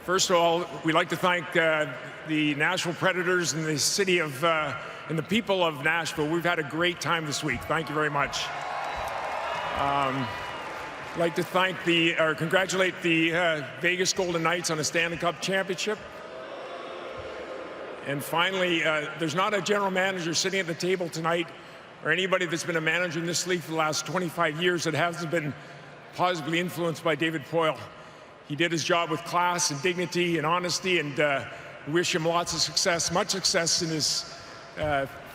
First of all, we'd like to thank the Nashville Predators and the city of and the people of Nashville. We've had a great time this week. Thank you very much. I'd like to congratulate the Vegas Golden Knights on a Stanley Cup championship. And finally, there's not a general manager sitting at the table tonight or anybody that's been a manager in this league for the last 25 years that hasn't been positively influenced by David Poile. He did his job with class and dignity and honesty, and wish him lots of success, much success in his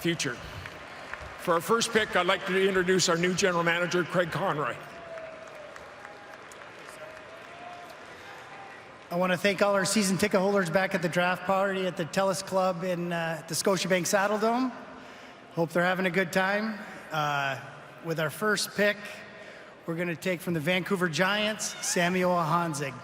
future. For our first pick, I'd like to introduce our new general manager, Craig Conroy. I want to thank all our season ticket holders back at the draft party at the Telus Club in the Scotiabank Saddledome. Hope they're having a good time. With our first pick, we're going to take from the Vancouver Giants, Samuel Honzek.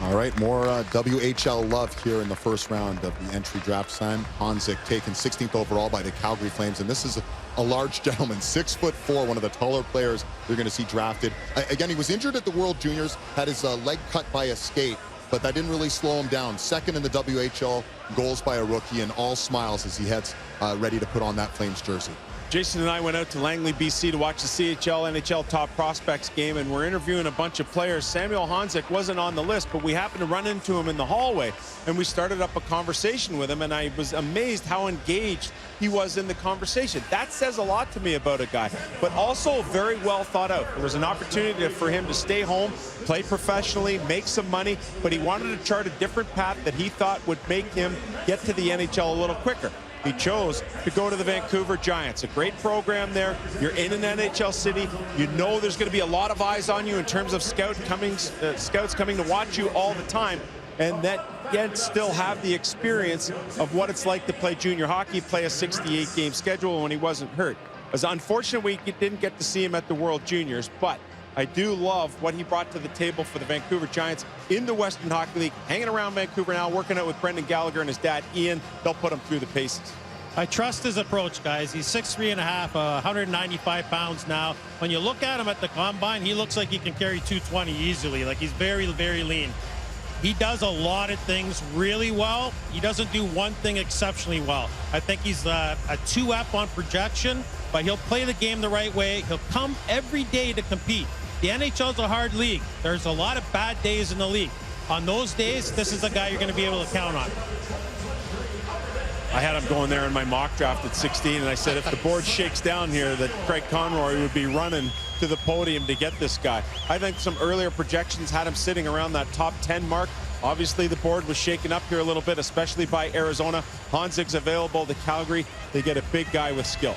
All right, more WHL love here in the first round of the entry draft time. Honzek taken 16th overall by the Calgary Flames, and this is a large gentleman, 6'4", one of the taller players you're going to see drafted. Again, he was injured at the World Juniors, had his leg cut by a skate, but that didn't really slow him down. Second in the WHL, goals by a rookie, and all smiles as he heads ready to put on that Flames jersey. Jason and I went out to Langley, BC to watch the CHL, NHL Top Prospects game, and we're interviewing a bunch of players. Samuel Honzek wasn't on the list, but we happened to run into him in the hallway, and we started up a conversation with him, and I was amazed how engaged he was in the conversation. That says a lot to me about a guy, but also very well thought out. There was an opportunity for him to stay home, play professionally, make some money, but he wanted to chart a different path that he thought would make him get to the NHL a little quicker. He chose to go to the Vancouver Giants, a great program there. You're in an NHL city. You know there's going to be a lot of eyes on you in terms of scouts coming to watch you all the time, and that yet still have the experience of what it's like to play junior hockey, play a 68-game schedule when he wasn't hurt. It was unfortunate we didn't get to see him at the World Juniors, but I do love what he brought to the table for the Vancouver Giants in the Western Hockey League, hanging around Vancouver now, working out with Brendan Gallagher and his dad, Ian. They'll put him through the paces. I trust his approach, guys. He's 6'3.5", 195 pounds now. When you look at him at the combine, he looks like he can carry 220 easily. Like, he's very, very lean. He does a lot of things really well. He doesn't do one thing exceptionally well. I think he's a 2-up on projection, but he'll play the game the right way. He'll come every day to compete. The NHL's a hard league. There's a lot of bad days in the league. On those days, this is a guy you're going to be able to count on. I had him going there in my mock draft at 16, and I said if the board shakes down here, that Craig Conroy would be running to the podium to get this guy. I think some earlier projections had him sitting around that top 10 mark. Obviously, the board was shaken up here a little bit, especially by Arizona. Honzek's available to Calgary. They get a big guy with skill.